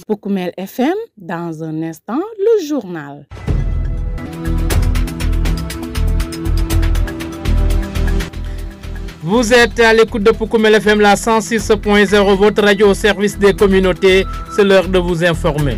Poukoumel FM, dans un instant, le journal. Vous êtes à l'écoute de Poukoumel FM, la 106.0, votre radio au service des communautés. C'est l'heure de vous informer.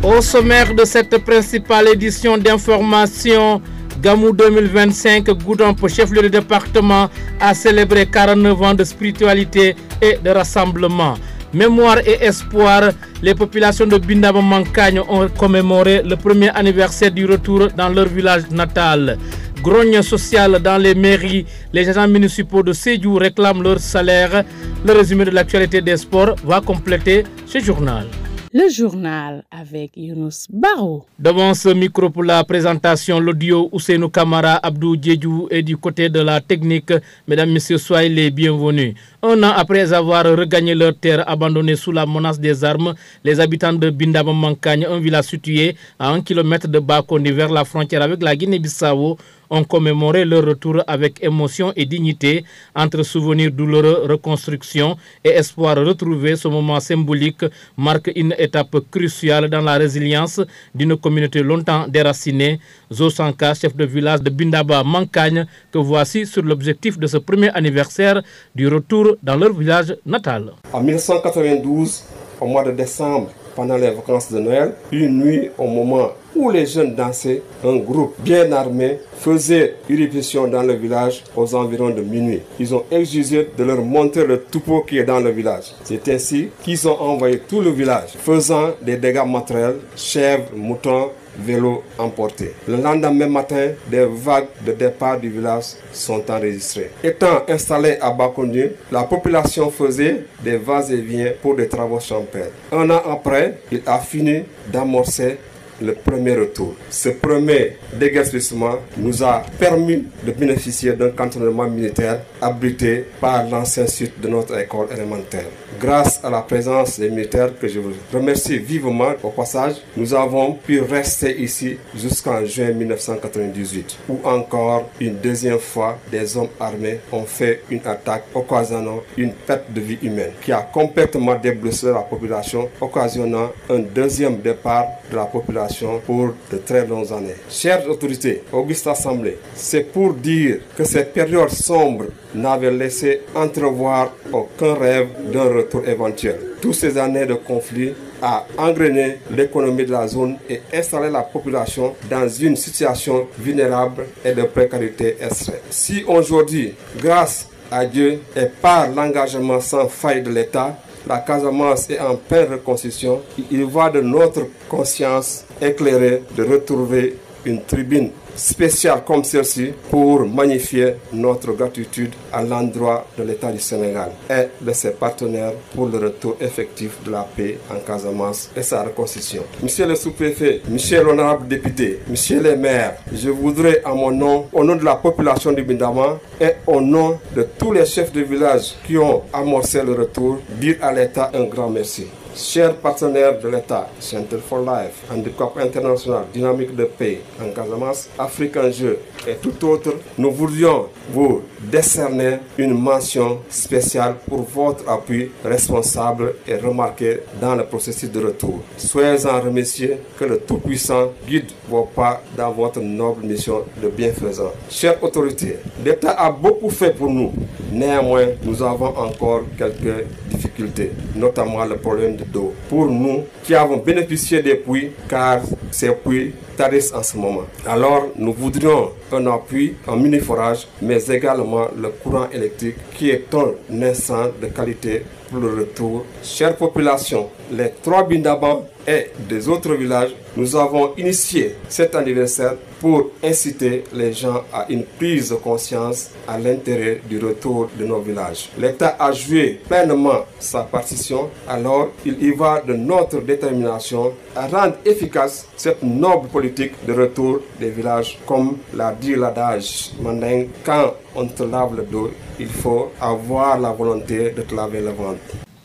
Au sommaire de cette principale édition d'information, Gamou 2025, Goudomp, chef-lieu de département, a célébré 49 ans de spiritualité et de rassemblement. Mémoire et espoir, les populations de Bindaba Mankagne ont commémoré le premier anniversaire du retour dans leur village natal. Grogne sociale dans les mairies, les agents municipaux de Sédhiou réclament leur salaire. Le résumé de l'actualité des sports va compléter ce journal. Le journal avec Younous Baro. Devant ce micro pour la présentation, l'audio Ousseinou Kamara, Abdou Djedjou et du côté de la technique. Mesdames, Messieurs, soyez les bienvenus. Un an après avoir regagné leur terre abandonnée sous la menace des armes, les habitants de Bindaba Mankagne, un village situé à 1 km de Bakondi vers la frontière avec la Guinée-Bissau, ont commémoré leur retour avec émotion et dignité. Entre souvenirs douloureux, reconstruction et espoir retrouvé, ce moment symbolique marque une étape cruciale dans la résilience d'une communauté longtemps déracinée. Zosanka, chef de village de Bindaba Mankagne, que voici sur l'objectif de ce premier anniversaire du retour dans leur village natal. En 1992, au mois de décembre, pendant les vacances de Noël, une nuit au moment où les jeunes dansaient, un groupe bien armé faisait irruption dans le village aux environs de minuit. Ils ont exigé de leur montrer le troupeau qui est dans le village. C'est ainsi qu'ils ont envoyé tout le village, faisant des dégâts matériels, chèvres, moutons, vélos emportés. Le lendemain matin, des vagues de départ du village sont enregistrées. Étant installés à Bakondi, la population faisait des vas-et-vient pour des travaux champêtres. Un an après, il a fini d'amorcer le premier retour. Ce premier déguerpissement nous a permis de bénéficier d'un cantonnement militaire abrité par l'ancien site de notre école élémentaire. Grâce à la présence des militaires que je vous remercie vivement au passage, nous avons pu rester ici jusqu'en juin 1998, où encore une deuxième fois des hommes armés ont fait une attaque occasionnant une perte de vie humaine qui a complètement déblessé la population, occasionnant un deuxième départ de la population pour de très longues années. Chères autorités, auguste assemblée, c'est pour dire que cette période sombre n'avait laissé entrevoir aucun rêve d'un retour éventuel. Toutes ces années de conflit a engrainé l'économie de la zone et installé la population dans une situation vulnérable et de précarité extrême. Si aujourd'hui, grâce à Dieu et par l'engagement sans faille de l'État, la Casamance est en pleine reconstruction, il va de notre conscience éclairée de retrouver une tribune spéciale comme celle-ci pour magnifier notre gratitude à l'endroit de l'État du Sénégal et de ses partenaires pour le retour effectif de la paix en Casamance et sa reconstruction. Monsieur le sous-préfet, monsieur l'honorable député, monsieur les maires, je voudrais à mon nom, au nom de la population du Bindaba et au nom de tous les chefs de village qui ont amorcé le retour, dire à l'État un grand merci. Chers partenaires de l'État, Center for Life, Handicap International, Dynamique de Paix en Casamance, Afrique en Jeu et tout autre, nous voudrions vous décerner une mention spéciale pour votre appui responsable et remarqué dans le processus de retour. Soyez-en remerciés, que le Tout-Puissant guide vos pas dans votre noble mission de bienfaisance. Chères autorités, l'État a beaucoup fait pour nous. Néanmoins, nous avons encore quelques difficultés, notamment le problème d'eau. Pour nous qui avons bénéficié des puits, car ces puits tarissent en ce moment. Alors, nous voudrions un appui en mini-forage, mais également le courant électrique qui est un instant de qualité pour le retour. Chère population, les 3 Bindaba et des autres villages, nous avons initié cet anniversaire pour inciter les gens à une prise de conscience à l'intérêt du retour de nos villages. L'État a joué pleinement sa partition, alors il y va de notre détermination à rendre efficace cette noble politique de retour des villages. Comme l'a dit l'adage mandingue, quand on te lave le dos, il faut avoir la volonté de te laver le ventre.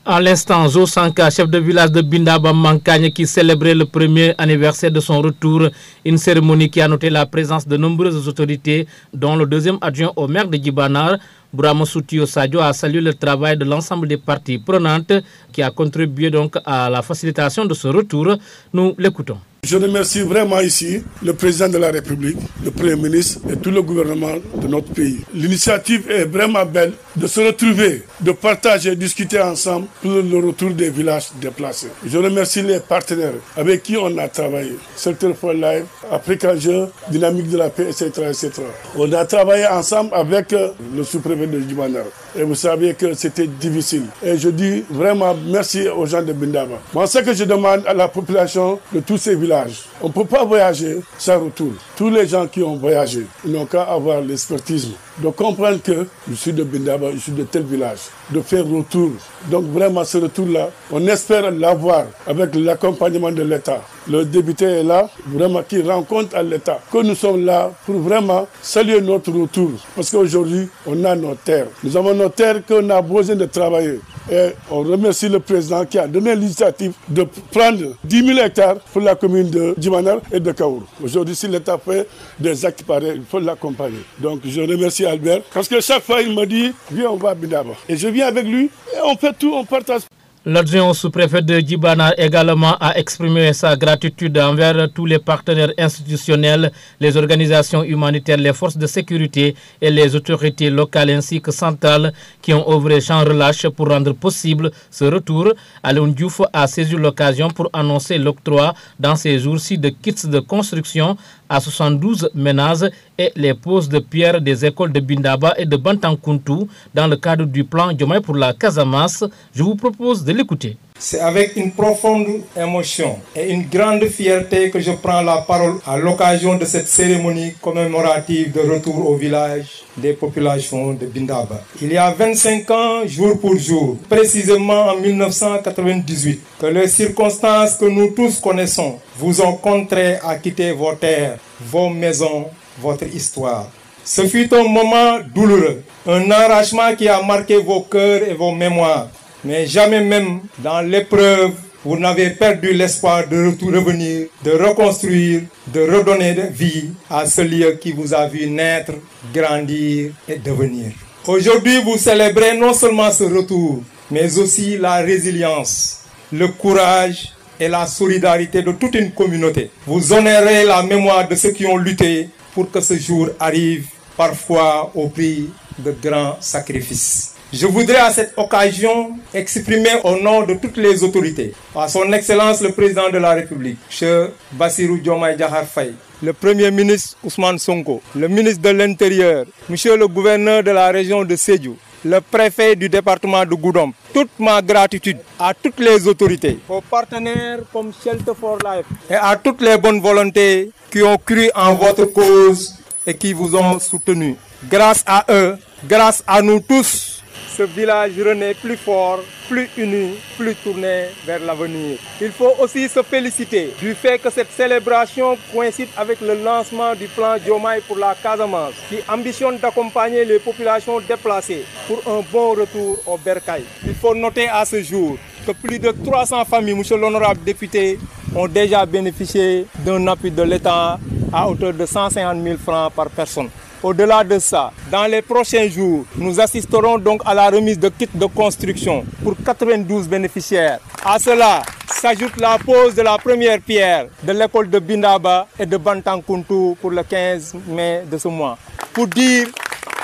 À l'instant, Jo Sanka, chef de village de Bindaba Mankagne, qui célébrait le premier anniversaire de son retour, une cérémonie qui a noté la présence de nombreuses autorités, dont le deuxième adjoint au maire de Djibanar, Bourama Soutio Sadio, a salué le travail de l'ensemble des parties prenantes qui a contribué donc à la facilitation de ce retour. Nous l'écoutons. Je remercie vraiment ici le président de la République, le Premier ministre et tout le gouvernement de notre pays. L'initiative est vraiment belle de se retrouver, de partager, discuter ensemble pour le retour des villages déplacés. Je remercie les partenaires avec qui on a travaillé. Secteur for Life, Africa Jeux, Dynamique de la paix, etc., etc. On a travaillé ensemble avec le sous-préfet de Djibanar. Et vous savez que c'était difficile. Et je dis vraiment merci aux gens de Bindaba. Moi, ce que je demande à la population de tous ces villages, on ne peut pas voyager sans retour. Tous les gens qui ont voyagé, ils n'ont qu'à avoir l'expertise de comprendre que je suis de Bindaba, je suis de tel village, de faire retour. Donc vraiment ce retour-là, on espère l'avoir avec l'accompagnement de l'État. Le député est là, vraiment qui rend compte à l'État que nous sommes là pour vraiment saluer notre retour. Parce qu'aujourd'hui, on a nos terres. Nous avons nos terres qu'on a besoin de travailler. Et on remercie le président qui a donné l'initiative de prendre 10 000 hectares pour la commune de Djibanar et de Kaour. Aujourd'hui, si l'État fait des actes pareils, il faut l'accompagner. Donc je remercie Albert parce que chaque fois il me dit viens, on va à Bindaba. Et je viens avec lui et on fait tout, on partage. L'adjoint au sous-préfet de Djibanar également a exprimé sa gratitude envers tous les partenaires institutionnels, les organisations humanitaires, les forces de sécurité et les autorités locales ainsi que centrales qui ont œuvré sans relâche pour rendre possible ce retour. Alain Diouf a saisi l'occasion pour annoncer l'octroi dans ces jours-ci de kits de construction à 72 ménages et les poses de pierre des écoles de Bindaba et de Bantankuntu dans le cadre du plan Diomaye pour la Casamance. Je vous propose de l'écouter. C'est avec une profonde émotion et une grande fierté que je prends la parole à l'occasion de cette cérémonie commémorative de retour au village des populations de Bindaba. Il y a 25 ans, jour pour jour, précisément en 1998, que les circonstances que nous tous connaissons vous ont contraint à quitter vos terres, vos maisons, votre histoire. Ce fut un moment douloureux, un arrachement qui a marqué vos cœurs et vos mémoires. Mais jamais même dans l'épreuve, vous n'avez perdu l'espoir de revenir, de reconstruire, de redonner vie à ce lieu qui vous a vu naître, grandir et devenir. Aujourd'hui, vous célébrez non seulement ce retour, mais aussi la résilience, le courage et la solidarité de toute une communauté. Vous honorez la mémoire de ceux qui ont lutté pour que ce jour arrive, parfois au prix de grands sacrifices. Je voudrais à cette occasion exprimer au nom de toutes les autorités, à son Excellence le Président de la République, M. Bassirou Diomaye Diakhar Faye, le Premier ministre Ousmane Sonko, le ministre de l'Intérieur, M. le gouverneur de la région de Sédhiou, le préfet du département de Goudomp, toute ma gratitude à toutes les autorités, aux partenaires comme Shelter for Life et à toutes les bonnes volontés qui ont cru en votre cause et qui vous ont soutenu. Grâce à eux, grâce à nous tous, ce village renaît plus fort, plus uni, plus tourné vers l'avenir. Il faut aussi se féliciter du fait que cette célébration coïncide avec le lancement du plan Diomaye pour la Casamance, qui ambitionne d'accompagner les populations déplacées pour un bon retour au bercail. Il faut noter à ce jour que plus de 300 familles, monsieur l'honorable député, ont déjà bénéficié d'un appui de l'État à hauteur de 150 000 francs par personne. Au-delà de ça, dans les prochains jours, nous assisterons donc à la remise de kits de construction pour 92 bénéficiaires. À cela s'ajoute la pose de la première pierre de l'école de Bindaba et de Bantankuntu pour le 15 mai de ce mois. Pour dire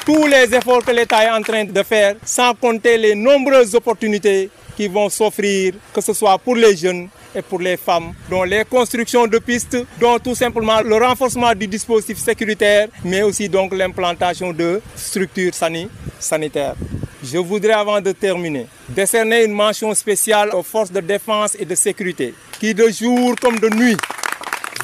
tous les efforts que l'État est en train de faire, sans compter les nombreuses opportunités qui vont s'offrir, que ce soit pour les jeunes et pour les femmes, dont les constructions de pistes, dont tout simplement le renforcement du dispositif sécuritaire, mais aussi donc l'implantation de structures sanitaires. Je voudrais, avant de terminer, décerner une mention spéciale aux forces de défense et de sécurité, qui de jour comme de nuit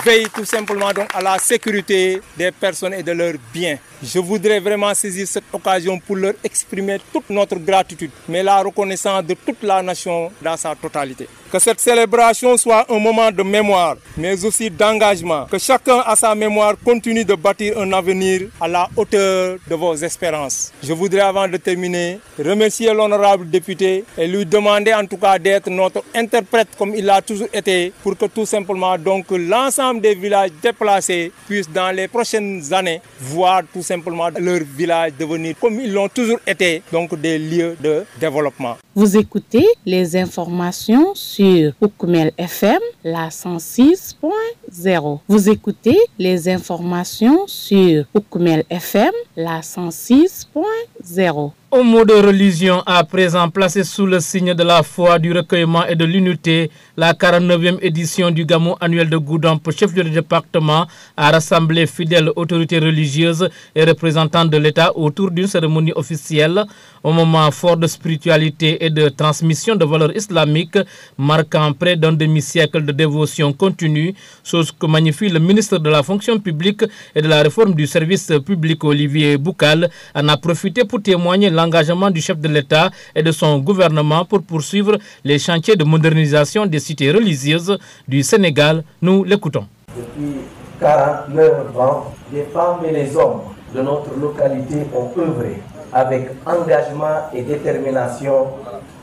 veillent tout simplement donc à la sécurité des personnes et de leurs biens. Je voudrais vraiment saisir cette occasion pour leur exprimer toute notre gratitude, mais la reconnaissance de toute la nation dans sa totalité. Que cette célébration soit un moment de mémoire, mais aussi d'engagement. Que chacun à sa mémoire continue de bâtir un avenir à la hauteur de vos espérances. Je voudrais, avant de terminer, remercier l'honorable député et lui demander en tout cas d'être notre interprète comme il l'a toujours été, pour que tout simplement donc l'ensemble des villages déplacés puissent dans les prochaines années voir tout simplement leur village devenir comme ils l'ont toujours été, donc des lieux de développement. Vous écoutez les informations sur Oukoumel FM, la 106.0. Vous écoutez les informations sur Oukoumel FM, la 106.0. Au mot de religion, à présent placé sous le signe de la foi, du recueillement et de l'unité, la 49e édition du Gamou annuel de Goudomp, chef-lieu de département, a rassemblé fidèles autorités religieuses et représentants de l'État autour d'une cérémonie officielle, au moment fort de spiritualité et de transmission de valeurs islamiques, marquant près d'un demi-siècle de dévotion continue, chose que magnifie le ministre de la fonction publique et de la réforme du service public Olivier Boukal, en a profité pour témoigner l'engagement du chef de l'État et de son gouvernement pour poursuivre les chantiers de modernisation des cités religieuses du Sénégal. Nous l'écoutons. Depuis 49 ans, les femmes et les hommes de notre localité ont œuvré avec engagement et détermination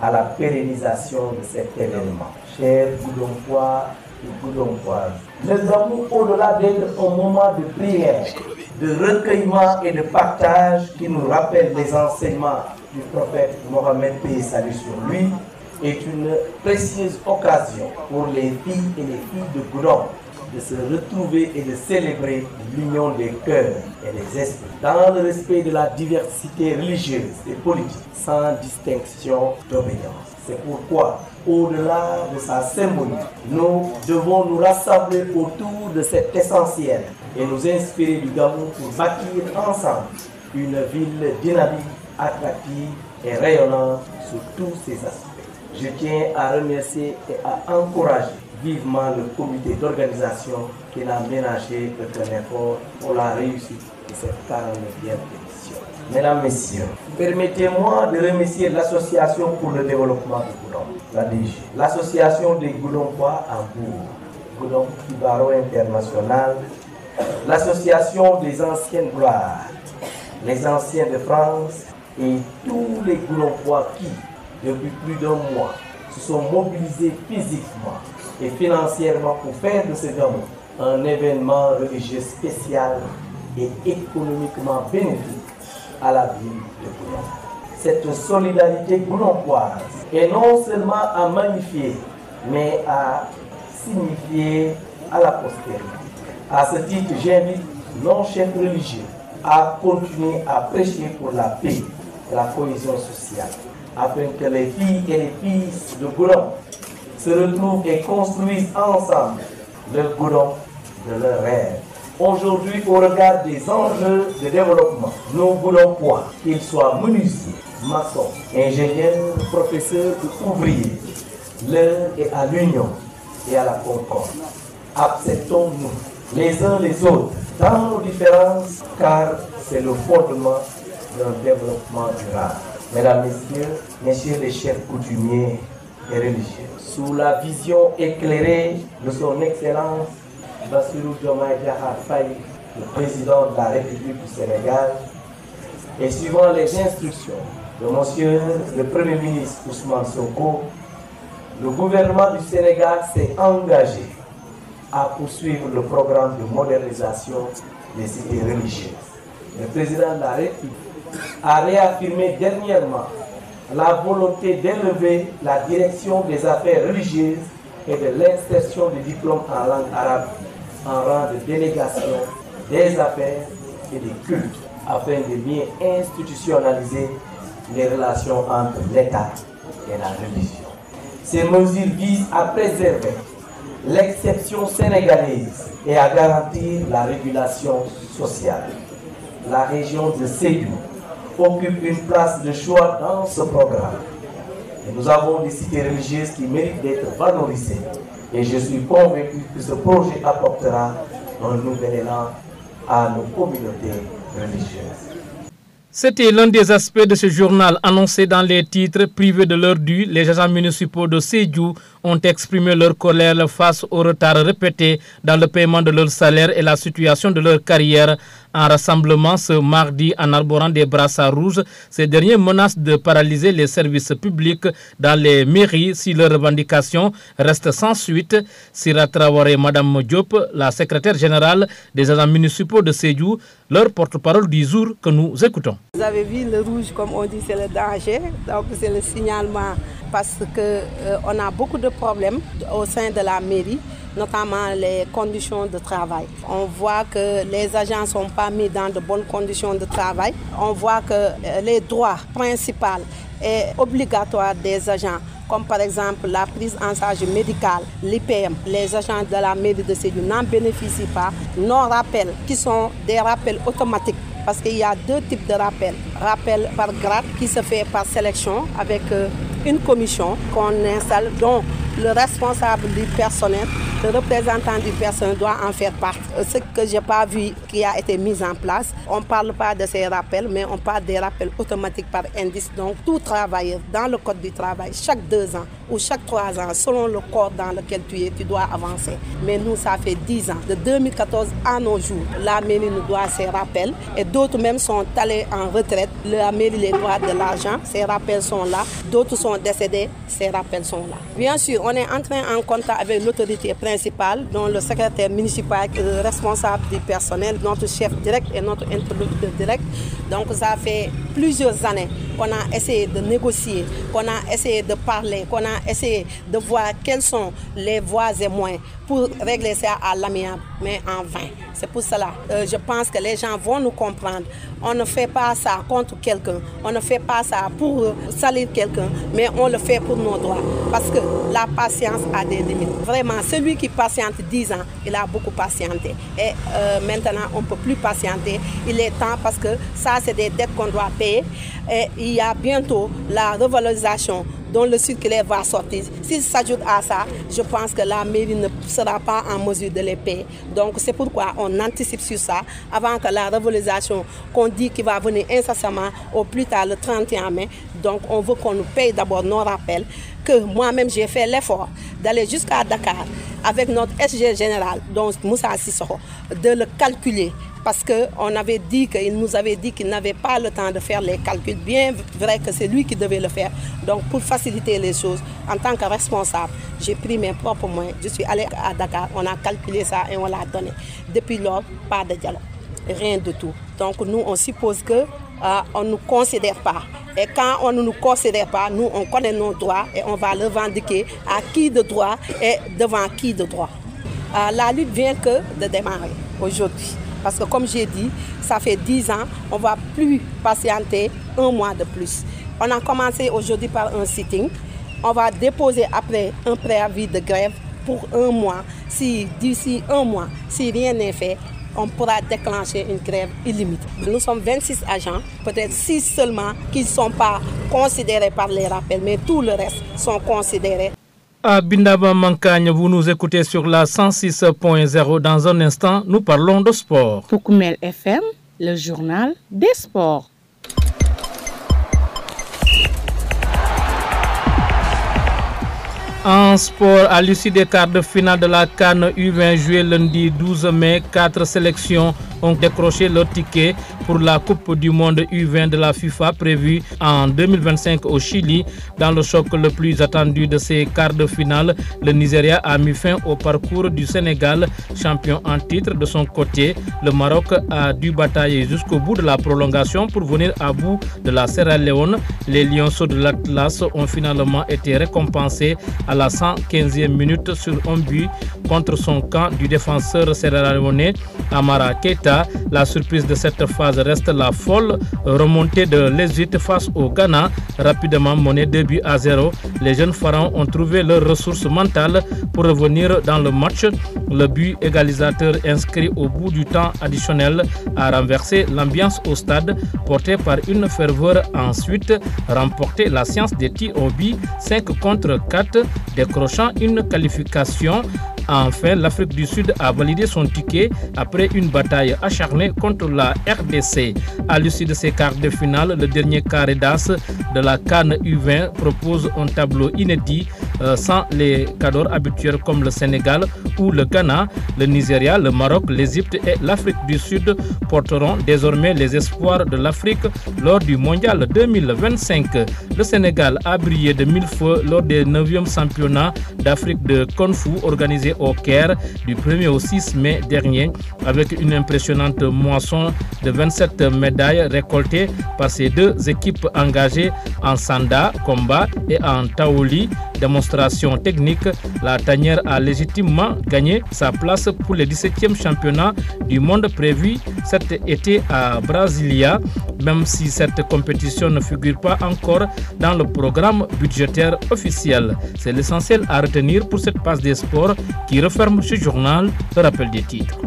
à la pérennisation de cet événement. Chers Goudompois et Goudompoises, le Gamou, au-delà d'être un moment de prière, de recueillement et de partage qui nous rappelle les enseignements du prophète Mohammed, paix et salut sur lui, est une précieuse occasion pour les filles et les filles de Goudomp de se retrouver et de célébrer l'union des cœurs et des esprits dans le respect de la diversité religieuse et politique sans distinction d'obéissance. C'est pourquoi, au-delà de sa symbolique, nous devons nous rassembler autour de cet essentiel et nous inspirer du Gamou pour bâtir ensemble une ville dynamique, attractive et rayonnante sur tous ses aspects. Je tiens à remercier et à encourager vivement le comité d'organisation qui a ménagé un effort pour la réussite de cette 49e édition. Mesdames, Messieurs, permettez-moi de remercier l'Association pour le développement de Goudomp, l'ADG, l'Association des Goudompois en Bourg, Goudomp Kibaro International, l'Association des Anciennes Gloires, les Anciens de France et tous les Goudompois qui, depuis plus d'un mois, se sont mobilisés physiquement et financièrement pour faire de ce Gamou un événement religieux spécial et économiquement bénéfique à la ville de Goudomp. Cette solidarité goudompoise est non seulement à magnifier, mais à signifier à la postérité. À ce titre, j'invite nos chefs religieux à continuer à prêcher pour la paix et la cohésion sociale, afin que les filles et les fils de Goudomp se retrouvent et construisent ensemble le Goudomp de leur rêve. Aujourd'hui, au regard des enjeux de développement, nos Goudompois, qu'ils soient menuisiers, maçons, ingénieurs, professeurs ou ouvriers, l'heure est à l'union et à la concorde. Acceptons-nous les uns les autres dans nos différences, car c'est le fondement d'un développement durable. Mesdames, Messieurs les chefs coutumiers et religieux, sous la vision éclairée de son Excellence Bassirou Diomaye Diakhar Faye, le président de la République du Sénégal, et suivant les instructions de Monsieur le Premier ministre Ousmane Sonko, le gouvernement du Sénégal s'est engagé à poursuivre le programme de modernisation des cités religieuses. Le président de la République a réaffirmé dernièrement la volonté d'élever la direction des affaires religieuses et de l'insertion des diplômes en langue arabe en rang de délégation des affaires et des cultes, afin de bien institutionnaliser les relations entre l'État et la religion. Ces mesures visent à préserver l'exception sénégalaise et à garantir la régulation sociale. La région de Sédhiou occupe une place de choix dans ce programme. Et nous avons des cités religieuses qui méritent d'être valorisées. Et je suis convaincu que ce projet apportera un nouvel élan à nos communautés religieuses. C'était l'un des aspects de ce journal annoncé dans les titres. Privés de leur dû, les agents municipaux de Sédhiou ont exprimé leur colère face au retard répété dans le paiement de leur salaire et la situation de leur carrière. En rassemblement ce mardi en arborant des brassards rouges, ces derniers menacent de paralyser les services publics dans les mairies si leurs revendications restent sans suite. Sira Traoré, Madame Diop, la secrétaire générale des agents municipaux de Sédhiou, leur porte-parole du jour que nous écoutons. Vous avez vu le rouge, comme on dit, c'est le danger, donc c'est le signalement parce qu'on a beaucoup de problèmes au sein de la mairie, notamment les conditions de travail. On voit que les agents ne sont pas mis dans de bonnes conditions de travail. On voit que les droits principaux et obligatoires des agents, comme par exemple la prise en charge médicale, l'IPM, les agents de la mairie de Sédhiou n'en bénéficient pas. Nos rappels, qui sont des rappels automatiques, parce qu'il y a deux types de rappels. Rappel par grade qui se fait par sélection avec une commission qu'on installe, dont le responsable du personnel, le représentant du personnel doit en faire partie. Ce que je n'ai pas vu qui a été mis en place, on ne parle pas de ces rappels, mais on parle des rappels automatiques par indice. Donc tout travailleur dans le code du travail, chaque 2 ans ou chaque 3 ans, selon le corps dans lequel tu es, tu dois avancer. Mais nous, ça fait 10 ans. De 2014 à nos jours, la mairie nous doit ces rappels et d'autres même sont allés en retraite. La mairie les doit de l'argent, ces rappels sont là. D'autres sont décédés, ces rappels sont là. Bien sûr, on est entré en contact avec l'autorité principale, dont le secrétaire municipal, le responsable du personnel, notre chef direct et notre interlocuteur direct. Donc ça fait plusieurs années qu'on a essayé de négocier, qu'on a essayé de parler, qu'on a essayé de voir quelles sont les voies et moyens pour régler ça à l'amiable, mais en vain. C'est pour cela, je pense que les gens vont nous comprendre. On ne fait pas ça contre quelqu'un, on ne fait pas ça pour salir quelqu'un, mais on le fait pour nos droits. Parce que la patience a des limites. Vraiment, celui qui patiente 10 ans, il a beaucoup patienté. Et maintenant, on ne peut plus patienter. Il est temps parce que ça, c'est des dettes qu'on doit payer. Et il y a bientôt la revalorisation dont le circulaire va sortir. S'il s'ajoute à ça, je pense que la mairie ne sera pas en mesure de les payer. Donc c'est pourquoi on anticipe sur ça avant que la revalorisation qu'on dit qui va venir incessamment au plus tard le 31 mai. Donc on veut qu'on nous paye d'abord nos rappels, que moi-même j'ai fait l'effort d'aller jusqu'à Dakar avec notre SG général, donc Moussa Sissoko, de le calculer. Parce qu'on avait dit qu'il nous avait dit qu'il n'avait pas le temps de faire les calculs. Bien vrai que c'est lui qui devait le faire. Donc pour faciliter les choses, en tant que responsable, j'ai pris mes propres moyens. Je suis allé à Dakar, on a calculé ça et on l'a donné. Depuis lors, pas de dialogue, rien de tout. Donc nous, on suppose qu'on ne nous considère pas. Et quand on ne nous considère pas, nous, on connaît nos droits et on va le revendiquer à qui de droit et devant qui de droit. La lutte vient que de démarrer aujourd'hui. Parce que comme j'ai dit, ça fait 10 ans, on ne va plus patienter 1 mois de plus. On a commencé aujourd'hui par un sitting. On va déposer après un préavis de grève pour 1 mois. Si d'ici 1 mois, si rien n'est fait, on pourra déclencher une grève illimitée. Nous sommes 26 agents, peut-être 6 seulement qui ne sont pas considérés par les rappels, mais tout le reste sont considérés. À Bindaba Mankagne, vous nous écoutez sur la 106.0. Dans un instant, nous parlons de sport. Poukoumel FM, le journal des sports. En sport, à l'issue des quarts de finale de la CAN U20 joué lundi 12 mai, 4 sélections ont décroché leur ticket pour la Coupe du monde U20 de la FIFA prévue en 2025 au Chili. Dans le choc le plus attendu de ces quarts de finale, le Nigeria a mis fin au parcours du Sénégal, champion en titre. De son côté, le Maroc a dû batailler jusqu'au bout de la prolongation pour venir à bout de la Sierra Leone. Les Lionceaux de l'Atlas ont finalement été récompensés à la 115e minute sur un but contre son camp du défenseur sierra-léonais Amara Keita. La surprise de cette phase reste la folle remontée de l'Égypte face au Ghana, rapidement menée 2-0. Les jeunes pharaons ont trouvé leurs ressources mentales pour revenir dans le match. Le but égalisateur inscrit au bout du temps additionnel a renversé l'ambiance au stade, porté par une ferveur. Ensuite, remporté la science des tirs au but 5 contre 4, décrochant une qualification Enfin, l'Afrique du Sud a validé son ticket après une bataille acharnée contre la RDC. À l'issue de ces quarts de finale, le dernier carré d'as de la CAN U20 propose un tableau inédit sans les cadors habituels comme le Sénégal ou le Ghana. Le Nigeria, le Maroc, l'Égypte et l'Afrique du Sud porteront désormais les espoirs de l'Afrique lors du Mondial 2025. Le Sénégal a brillé de mille feux lors des 9e championnats d'Afrique de Kung Fu organisés au Caire du 1er au 6 mai dernier avec une impressionnante moisson de 27 médailles récoltées par ces deux équipes engagées en Sanda, combat et en Taoli, démonstration technique. La tanière a légitimement gagné sa place pour les 17e championnats du monde prévus cet été à Brasilia, même si cette compétition ne figure pas encore dans le programme budgétaire officiel. C'est l'essentiel à retenir pour cette passe des sports qui referme ce journal. Le rappel des titres.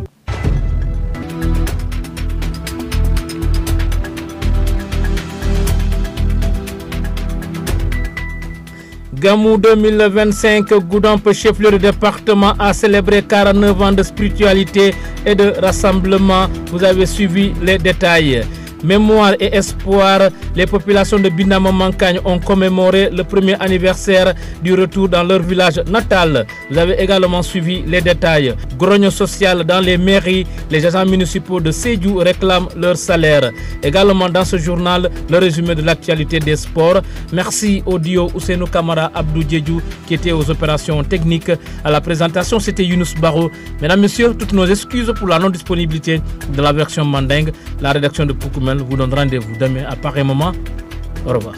Gamou 2025, Goudomp, chef-lieu du département, a célébré 49 ans de spiritualité et de rassemblement. Vous avez suivi les détails. Mémoire et espoir, les populations de Binama-Mancagne ont commémoré le premier anniversaire du retour dans leur village natal. Vous avez également suivi les détails. Grogne social dans les mairies, les agents municipaux de Sédhiou réclament leur salaire. Également dans ce journal, le résumé de l'actualité des sports. Merci au duo Ousseynou Kamara Abdou Djedjou qui était aux opérations techniques. À la présentation, c'était Younous Baro. Mesdames, Messieurs, toutes nos excuses pour la non-disponibilité de la version mandingue. La rédaction de Poukoumel vous donne rendez-vous demain à pareil moment. Au revoir.